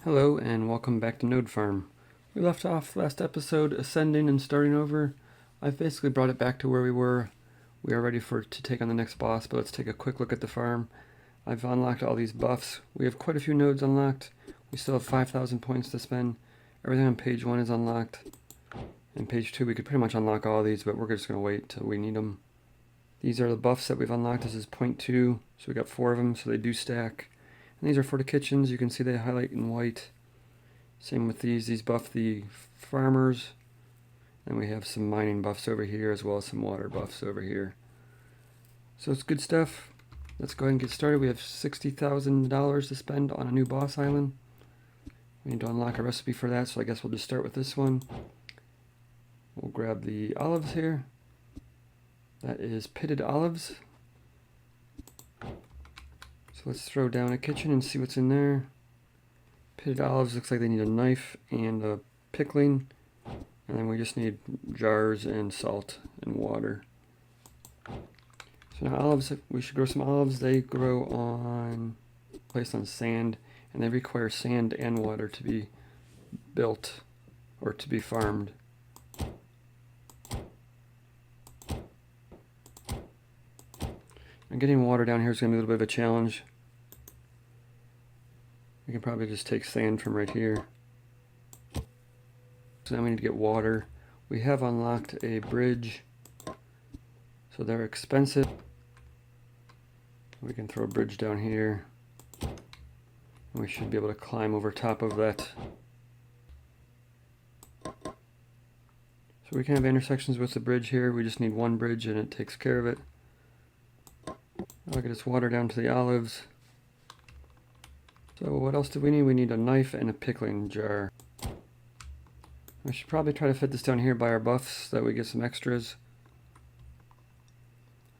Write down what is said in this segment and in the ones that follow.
Hello and welcome back to Node Farm. We left off last episode ascending and starting over. I've basically brought it back to where we were. We are ready to take on the next boss, but let's take a quick look at the farm. I've unlocked all these buffs. We have quite a few nodes unlocked. We still have 5,000 points to spend. Everything on page 1 is unlocked. In page 2 we could pretty much unlock all of these, but we're just going to wait till we need them. These are the buffs that we've unlocked. This is point 2, so we got 4 of them, so they do stack. And these are for the kitchens. You can see they highlight in white. Same with these buff the farmers. And we have some mining buffs over here as well as some water buffs over here. So it's good stuff. Let's go ahead and get started. We have $60,000 to spend on a new boss island. We need to unlock a recipe for that, so I guess we'll just start with this one. We'll grab the olives here. That is pitted olives. So let's throw down a kitchen and see what's in there. Pitted olives looks like they need a knife and a pickling. And then we just need jars and salt and water. So now olives, we should grow some olives. They grow placed on sand, and they require sand and water to be built or to be farmed. And getting water down here is going to be a little bit of a challenge. We can probably just take sand from right here. So now we need to get water. We have unlocked a bridge, so they're expensive. We can throw a bridge down here. And we should be able to climb over top of that. So we can have intersections with the bridge here. We just need one bridge and it takes care of it. I'll get this water down to the olives. So what else do we need? We need a knife and a pickling jar. I should probably try to fit this down here by our buffs so that we get some extras.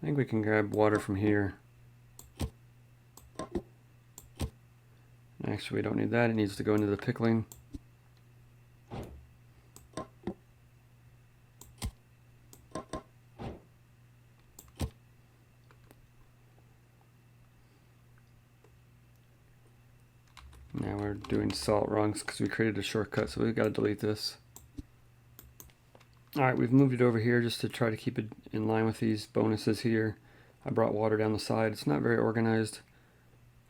I think we can grab water from here. Actually, we don't need that. It needs to go into the pickling. Now we're doing salt wrong because we created a shortcut, so we've got to delete this. Alright, we've moved it over here just to try to keep it in line with these bonuses here. I brought water down the side. It's not very organized.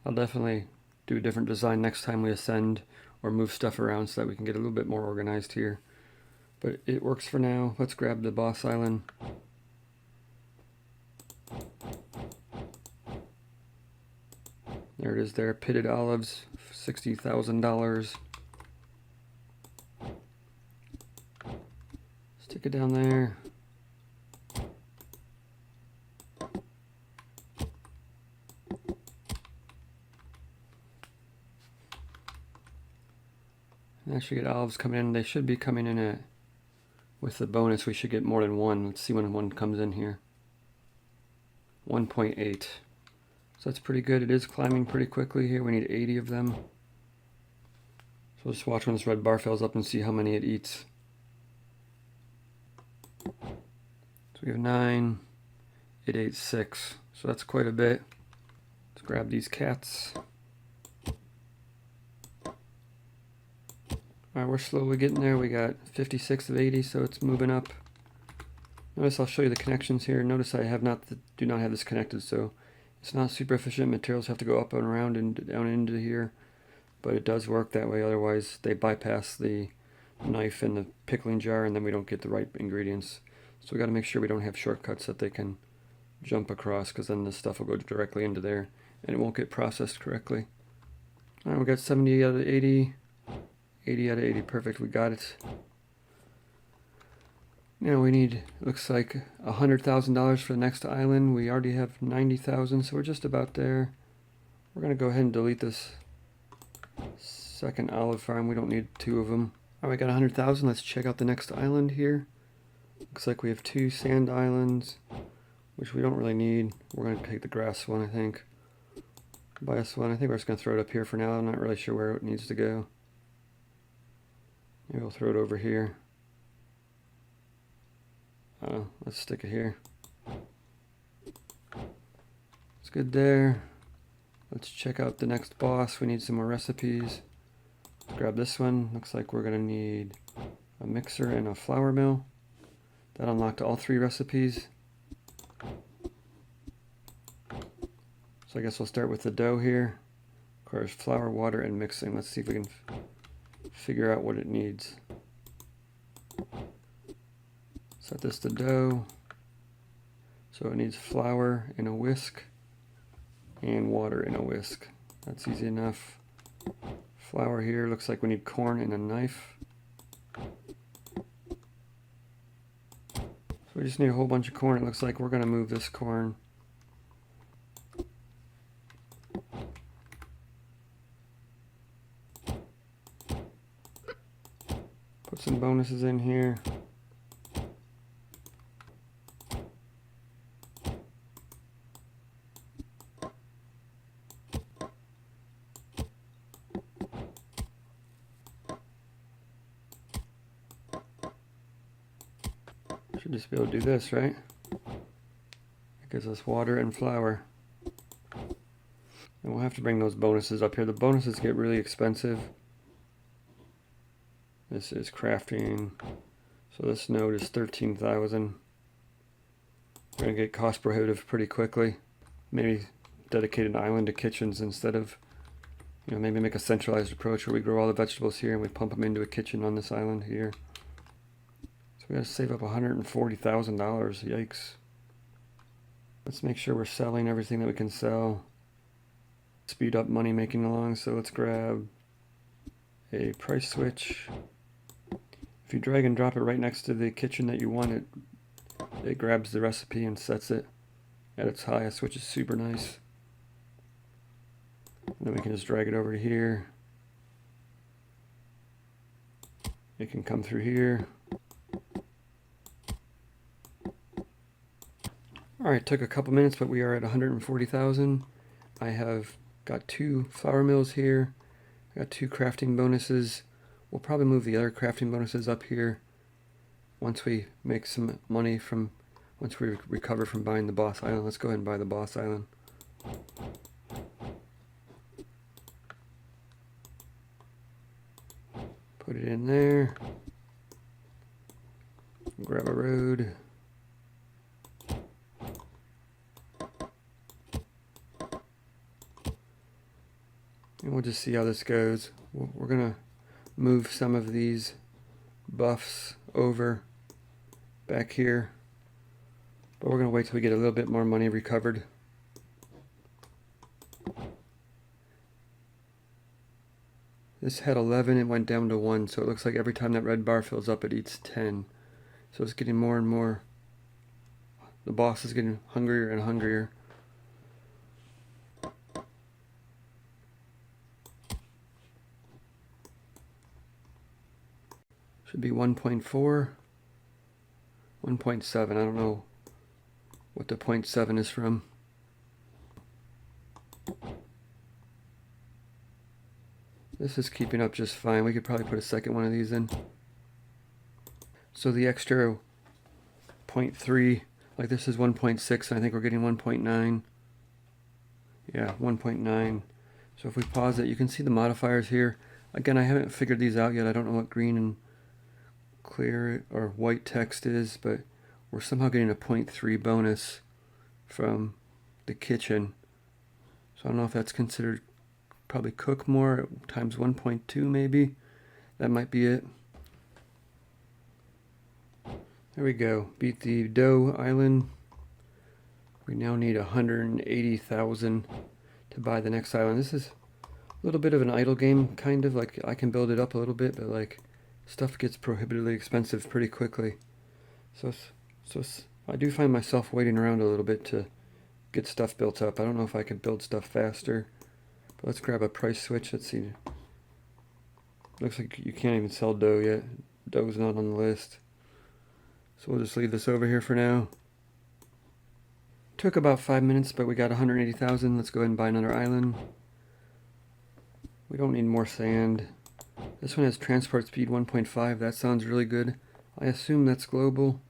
I'll definitely do a different design next time we ascend or move stuff around so that we can get a little bit more organized here. But it works for now. Let's grab the boss island. There it is there, pitted olives, $60,000. Stick it down there. And I should get olives coming in. They should be coming in with the bonus. We should get more than one. Let's see when one comes in here. 1.8. So that's pretty good. It is climbing pretty quickly here. We need 80 of them. So just watch when this red bar fills up and see how many it eats. So we have 9. It ate 6. So that's quite a bit. Let's grab these cats. Alright, we're slowly getting there. We got 56 of 80, so it's moving up. Notice I'll show you the connections here. Notice I do not have this connected, so it's not super efficient. Materials have to go up and around and down into here, but it does work that way. Otherwise, they bypass the knife and the pickling jar, and then we don't get the right ingredients. So we got to make sure we don't have shortcuts that they can jump across, because then this stuff will go directly into there, and it won't get processed correctly. All right, we got 70 out of 80, 80 out of 80. Perfect. We got it. Now we need, looks like $100,000 for the next island. We already have 90,000, so we're just about there. We're going to go ahead and delete this second olive farm. We don't need 2 of them. Alright, we got 100,000. Let's check out the next island here. Looks like we have 2 sand islands, which we don't really need. We're going to take the grass one, I think. Buy us one. I think we're just going to throw it up here for now. I'm not really sure where it needs to go. Maybe we'll throw it over here. Let's stick it here. It's good there. Let's check out the next boss. We need some more recipes. grab this one. Looks like we're gonna need a mixer and a flour mill. That unlocked all 3 recipes. So I guess we'll start with the dough here. Of course, flour, water, and mixing. Let's see if we can figure out what it needs. Set this to dough. So it needs flour in a whisk and water in a whisk. That's easy enough. Flour here, looks like we need corn and a knife. So we just need a whole bunch of corn. It looks like we're going to move this corn. Put some bonuses in here. Should just be able to do this, right? It gives us water and flour. And we'll have to bring those bonuses up here. The bonuses get really expensive. This is crafting. So this node is 13,000. We're going to get cost prohibitive pretty quickly. Maybe dedicate an island to kitchens instead of, maybe make a centralized approach where we grow all the vegetables here and we pump them into a kitchen on this island here. We gotta save up $140,000. Yikes. Let's make sure we're selling everything that we can sell. Speed up money making along. So let's grab a price switch. If you drag and drop it right next to the kitchen that you want, it grabs the recipe and sets it at its highest, which is super nice. And then we can just drag it over to here. It can come through here. Alright, took a couple minutes, but we are at 140,000. I have got 2 flour mills here. I got 2 crafting bonuses. We'll probably move the other crafting bonuses up here once we make some money once we recover from buying the boss island. Let's go ahead and buy the boss island. Put it in there. Grab a road. And we'll just see how this goes. We're going to move some of these buffs over back here. But we're going to wait till we get a little bit more money recovered. This had 11, it went down to 1, so it looks like every time that red bar fills up it eats 10. So it's getting more and more. The boss is getting hungrier and hungrier. Should be 1.4, 1.7. I don't know what the 0.7 is from. This is keeping up just fine. We could probably put a second one of these in. So the extra 0.3, like this is 1.6, and I think we're getting 1.9. Yeah, 1.9. So if we pause it, you can see the modifiers here. Again, I haven't figured these out yet. I don't know what green and clear or white text is, but we're somehow getting a 0.3 bonus from the kitchen. So I don't know if that's considered probably cook more times 1.2 maybe. That might be it. There we go. Beat the dough island. We now need 180,000 to buy the next island. This is a little bit of an idle game, kind of. Like, I can build it up a little bit, but like stuff gets prohibitively expensive pretty quickly. So I do find myself waiting around a little bit to get stuff built up. I don't know if I can build stuff faster. But let's grab a price switch. Let's see. Looks like you can't even sell dough yet. Dough's not on the list. So we'll just leave this over here for now. Took about 5 minutes, but we got 180,000. Let's go ahead and buy another island. We don't need more sand. This one has transport speed 1.5. That sounds really good. I assume that's global.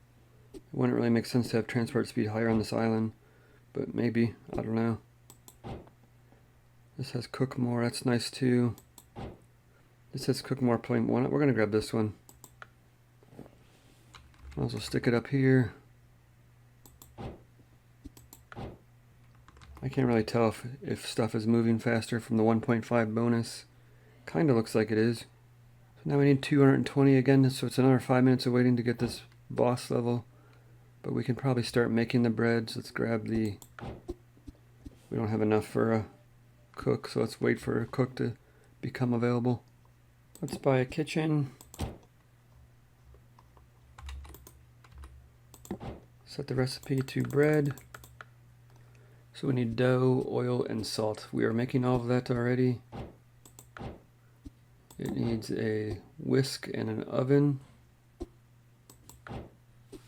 It wouldn't really make sense to have transport speed higher on this island, but maybe. I don't know. This has cook more. That's nice too. This says cook more plain walnut. We're going to grab this one. I'll also stick it up here. I can't really tell if stuff is moving faster from the 1.5 bonus. Kind of looks like it is. So now we need 220 again, so it's another 5 minutes of waiting to get this boss level. But we can probably start making the breads. Let's grab the... We don't have enough for a cook, so let's wait for a cook to become available. Let's buy a kitchen. Set the recipe to bread. So we need dough, oil, and salt. We are making all of that already. It needs a whisk and an oven.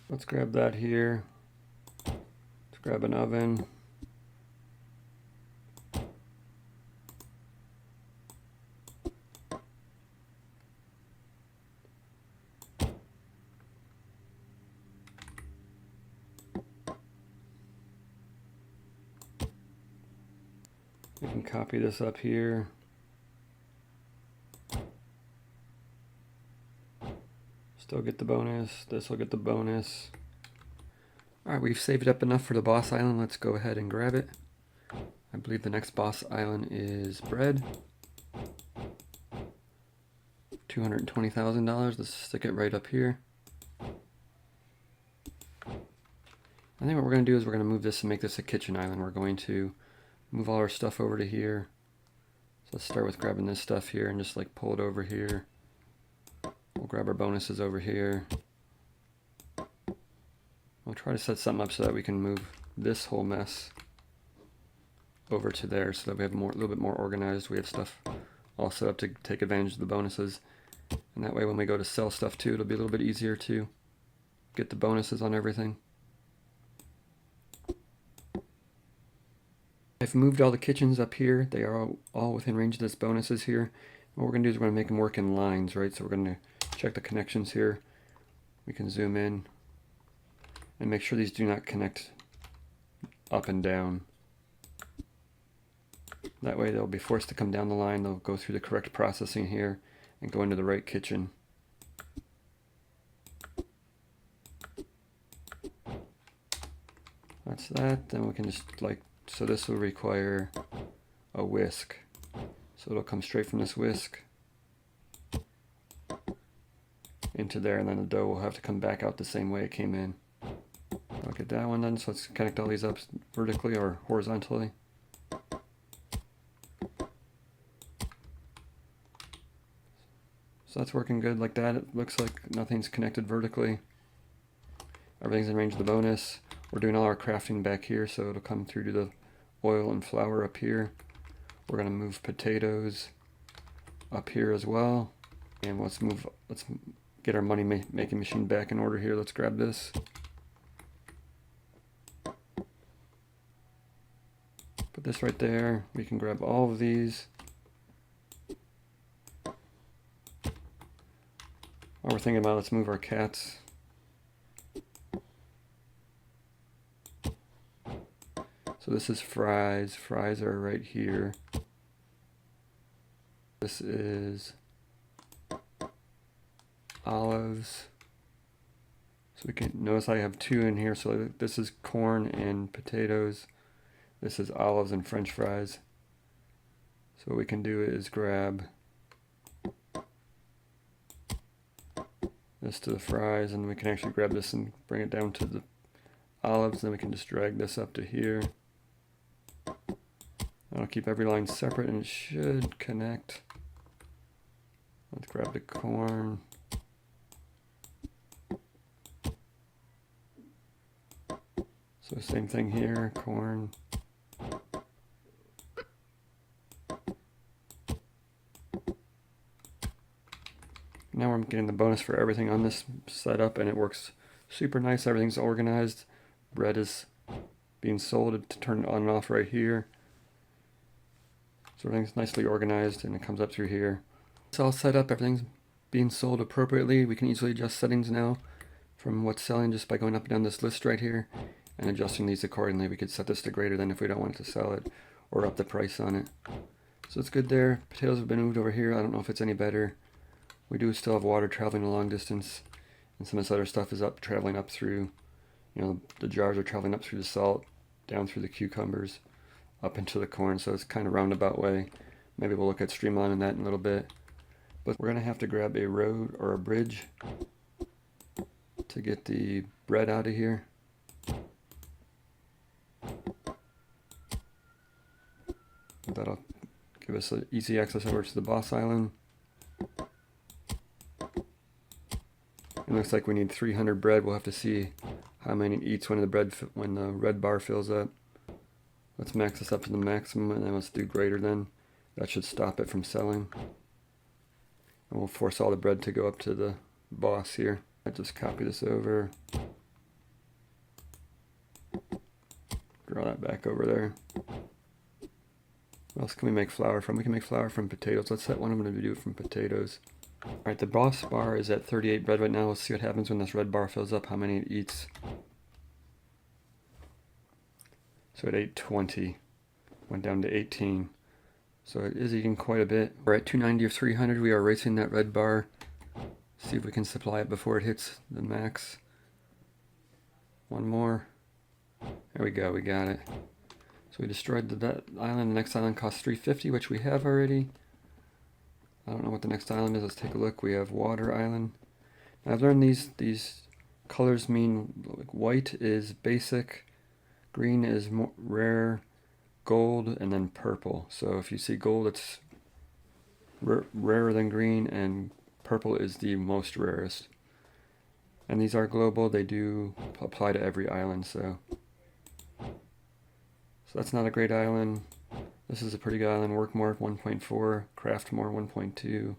Let's grab that here. Let's grab an oven. We can copy this up here. Still get the bonus. This will get the bonus. Alright, we've saved up enough for the boss island. Let's go ahead and grab it. I believe the next boss island is bread. $220,000. Let's stick it right up here. I think what we're going to do is we're going to move this and make this a kitchen island. We're going to move all our stuff over to here. So let's start with grabbing this stuff here and just like pull it over here. We'll grab our bonuses over here. We'll try to set something up so that we can move this whole mess over to there so that we have a little bit more organized. We have stuff all set up to take advantage of the bonuses. And that way when we go to sell stuff too, it'll be a little bit easier to get the bonuses on everything. I've moved all the kitchens up here. They are all within range of this bonuses here. What we're going to do is we're going to make them work in lines, right? So we're going to check the connections here. We can zoom in and make sure these do not connect up and down. That way they'll be forced to come down the line. They'll go through the correct processing here and go into the right kitchen. That's that. Then we can just so this will require a whisk. So it'll come straight from this whisk into there, and then the dough will have to come back out the same way it came in. I'll get that one done, so let's connect all these up vertically or horizontally. So that's working good like that. It looks like nothing's connected vertically. Everything's in range of the bonus. We're doing all our crafting back here, so it'll come through to the oil and flour up here. We're going to move potatoes up here as well. And let's get our money making machine back in order here. Let's grab this. Put this right there. We can grab all of these. While we're thinking about it, let's move our cats. So this is fries. Fries are right here. This is olives. So we can notice I have two in here. So this is corn and potatoes. This is olives and French fries. So what we can do is grab this to the fries, and we can actually grab this and bring it down to the olives. Then we can just drag this up to here. I'll keep every line separate and it should connect. Let's grab the corn. So same thing here, corn. Now we're getting the bonus for everything on this setup, and it works super nice. Everything's organized. Bread is being sold to turn it on and off right here. So everything's nicely organized and it comes up through here. It's all set up, everything's being sold appropriately. We can easily adjust settings now from what's selling just by going up and down this list right here and adjusting these accordingly. We could set this to greater than if we don't want to sell it, or up the price on it. So it's good there. Potatoes have been moved over here. I don't know if it's any better. We do still have water traveling a long distance, and some of this other stuff is traveling up through, the jars are traveling up through the salt, down through the cucumbers, up into the corn, so it's kind of roundabout way. Maybe we'll look at streamlining that in a little bit. But we're going to have to grab a road or a bridge to get the bread out of here. That'll give us an easy access over to the boss island. It looks like we need 300 bread. We'll have to see how many it eats when the red bar fills up. Let's max this up to the maximum, and then let's do greater than. That should stop it from selling. And we'll force all the bread to go up to the boss here. I just copy this over. Draw that back over there. What else can we make flour from? We can make flour from potatoes. Let's set one of them to do it from potatoes. Alright, the boss bar is at 38 bread right now. Let's see what happens when this red bar fills up, how many it eats. So it ate 20. Went down to 18. So it is eating quite a bit. We're at 290 of 300. We are racing that red bar. See if we can supply it before it hits the max. One more. There we go, we got it. So we destroyed that island. The next island costs 350, which we have already. I don't know what the next island is. Let's take a look. We have Water Island. Now I've learned these colors mean, like, white is basic, green is more rare, gold, and then purple. So if you see gold, it's rarer than green, and purple is the most rarest. And these are global. They do apply to every island. So that's not a great island. This is a pretty good island. Work more 1.4, craft more 1.2.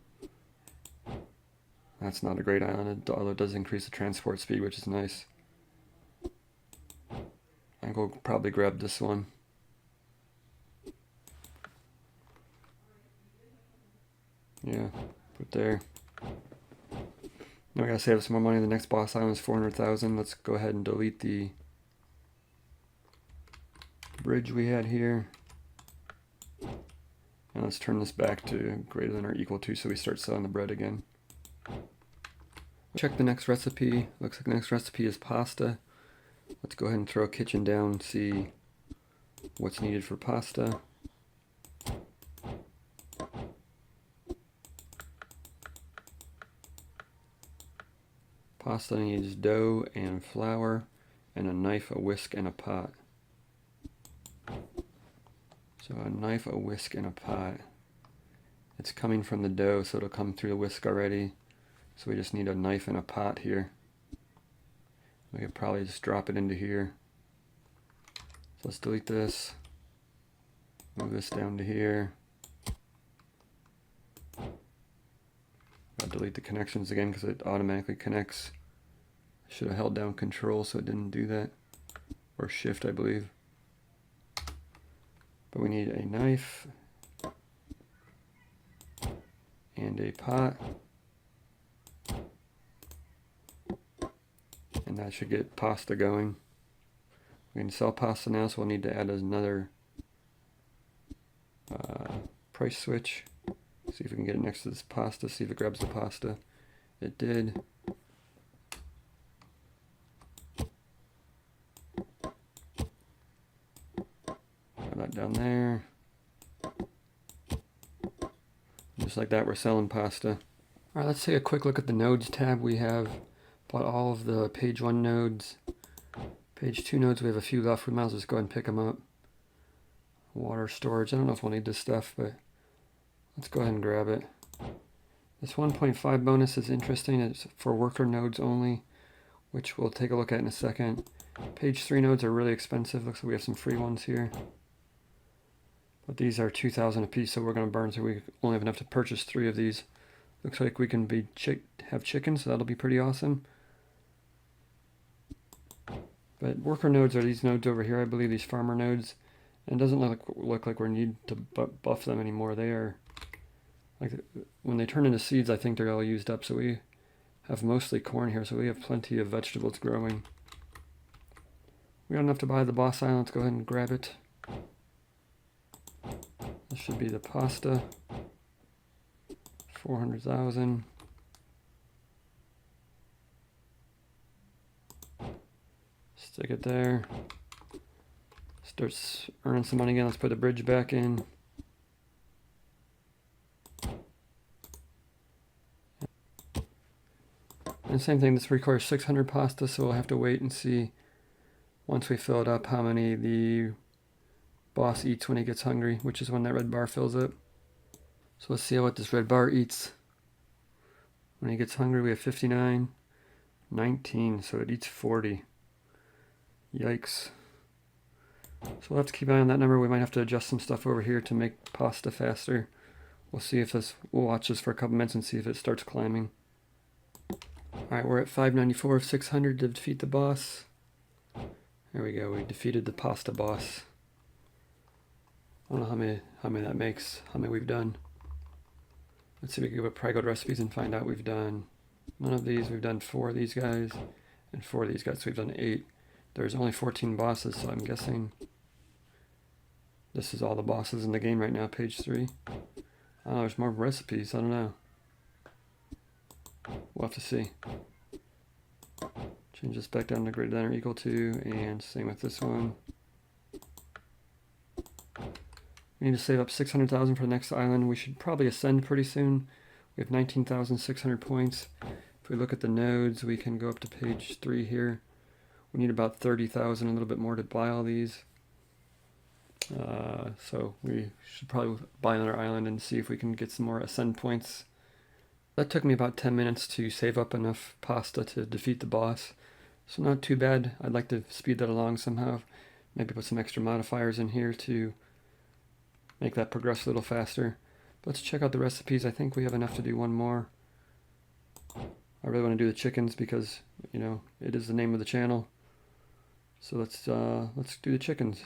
That's not a great island, although it does increase the transport speed, which is nice. I think we'll probably grab this one. Yeah, put there. Now we gotta save some more money. The next boss island is 400,000. Let's go ahead and delete the bridge we had here. And let's turn this back to greater than or equal to so we start selling the bread again. Check the next recipe. Looks like the next recipe is pasta. Let's go ahead and throw a kitchen down, see what's needed for pasta. Pasta needs dough and flour and a knife, a whisk, and a pot. So a knife, a whisk, and a pot. It's coming from the dough, so it'll come through the whisk already. So we just need a knife and a pot here. We could probably just drop it into here. So let's delete this. Move this down to here. I'll delete the connections again because it automatically connects. I should have held down Control so it didn't do that. Or Shift, I believe. But we need a knife and a pot, and that should get pasta going. We can sell pasta now, so we'll need to add another price switch. See if we can get it next to this pasta, see if it grabs the pasta. It did. That down there. Just like that, we're selling pasta. Alright, let's take a quick look at the nodes tab. We have bought all of the page 1 nodes. Page 2 nodes, we have a few left. We might as well just go ahead and pick them up. Water storage, I don't know if we'll need this stuff, but let's go ahead and grab it. This 1.5 bonus is interesting. It's for worker nodes only, which we'll take a look at in a second. Page 3 nodes are really expensive. Looks like we have some free ones here. But these are 2,000 a piece, so we're going to burn through. We only have enough to purchase 3 of these. Looks like we can have chicken, so that'll be pretty awesome. But worker nodes are these nodes over here, I believe, these farmer nodes. And it doesn't look like we need to buff them anymore. They are, like, when they turn into seeds, I think they're all used up. So we have mostly corn here, so we have plenty of vegetables growing. We got enough to buy the boss island. Let's go ahead and grab it. Let's should be the pasta. 400,000. Stick it there. Starts earning some money again. Let's put the bridge back in. And same thing, this requires 600 pasta, so we'll have to wait and see once we fill it up how many the boss eats when he gets hungry, which is when that red bar fills up. So let's see what this red bar eats. When he gets hungry, we have 59, 19, so it eats 40. Yikes. So we'll have to keep an eye on that number. We might have to adjust some stuff over here to make pasta faster. We'll see if this, we'll watch this for a couple minutes and see if it starts climbing. Alright, we're at 594 of 600 to defeat the boss. There we go, we defeated the pasta boss. I don't know how many that makes, how many we've done. Let's see if we can go to probably go to recipes and find out we've done none of these. We've done 4 of these guys and 4 of these guys, so we've done 8. There's only 14 bosses, so I'm guessing this is all the bosses in the game right now, page 3. Oh, there's more recipes, I don't know. We'll have to see. Change this back down to greater than or equal to, and same with this one. We need to save up 600,000 for the next island. We should probably ascend pretty soon. We have 19,600 points. If we look at the nodes, we can go up to page 3 here. We need about 30,000, a little bit more to buy all these. So we should probably buy another island and see if we can get some more ascend points. That took me about 10 minutes to save up enough pasta to defeat the boss. So not too bad. I'd like to speed that along somehow. Maybe put some extra modifiers in here to make that progress a little faster. But let's check out the recipes. I think we have enough to do one more. I really want to do the chickens because, you know, it is the name of the channel. So let's do the chickens.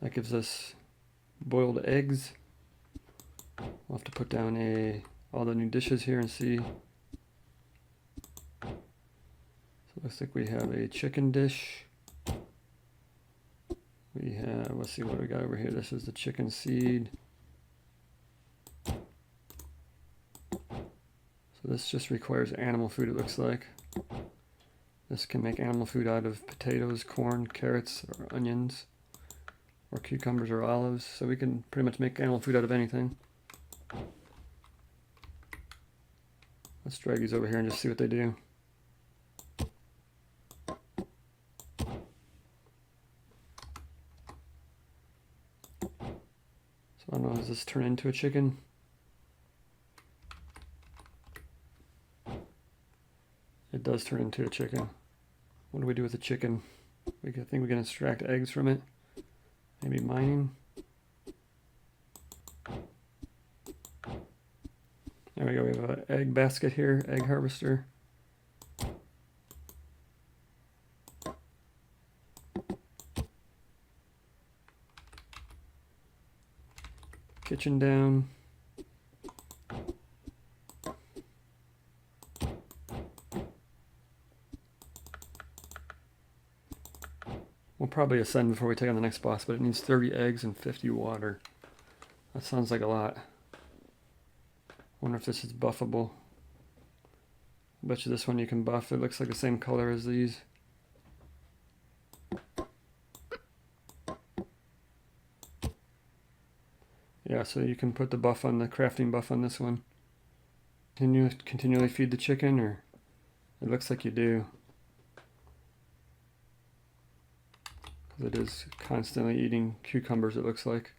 That gives us boiled eggs. We'll have to put down all the new dishes here and see. So it looks like we have a chicken dish. We have, let's see what we got over here. This is the chicken seed. So this just requires animal food, it looks like. This can make animal food out of potatoes, corn, carrots, or onions, or cucumbers or olives. So we can pretty much make animal food out of anything. Let's drag these over here and just see what they do. So I don't know, does this turn into a chicken? It does turn into a chicken. What do we do with the chicken? I think we can extract eggs from it. Maybe mining. There we go, we have an egg basket here, egg harvester. Kitchen down. We'll probably ascend before we take on the next boss, but it needs 30 eggs and 50 water. That sounds like a lot. Wonder if this is buffable. I bet you this one you can buff. It looks like the same color as these. Yeah, so you can put the buff on the crafting buff on this one. Continually feed the chicken, or it looks like you do. Because it is constantly eating cucumbers, it looks like.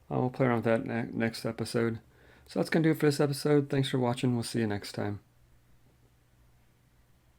We'll play around with that next episode. So that's going to do it for this episode. Thanks for watching. We'll see you next time.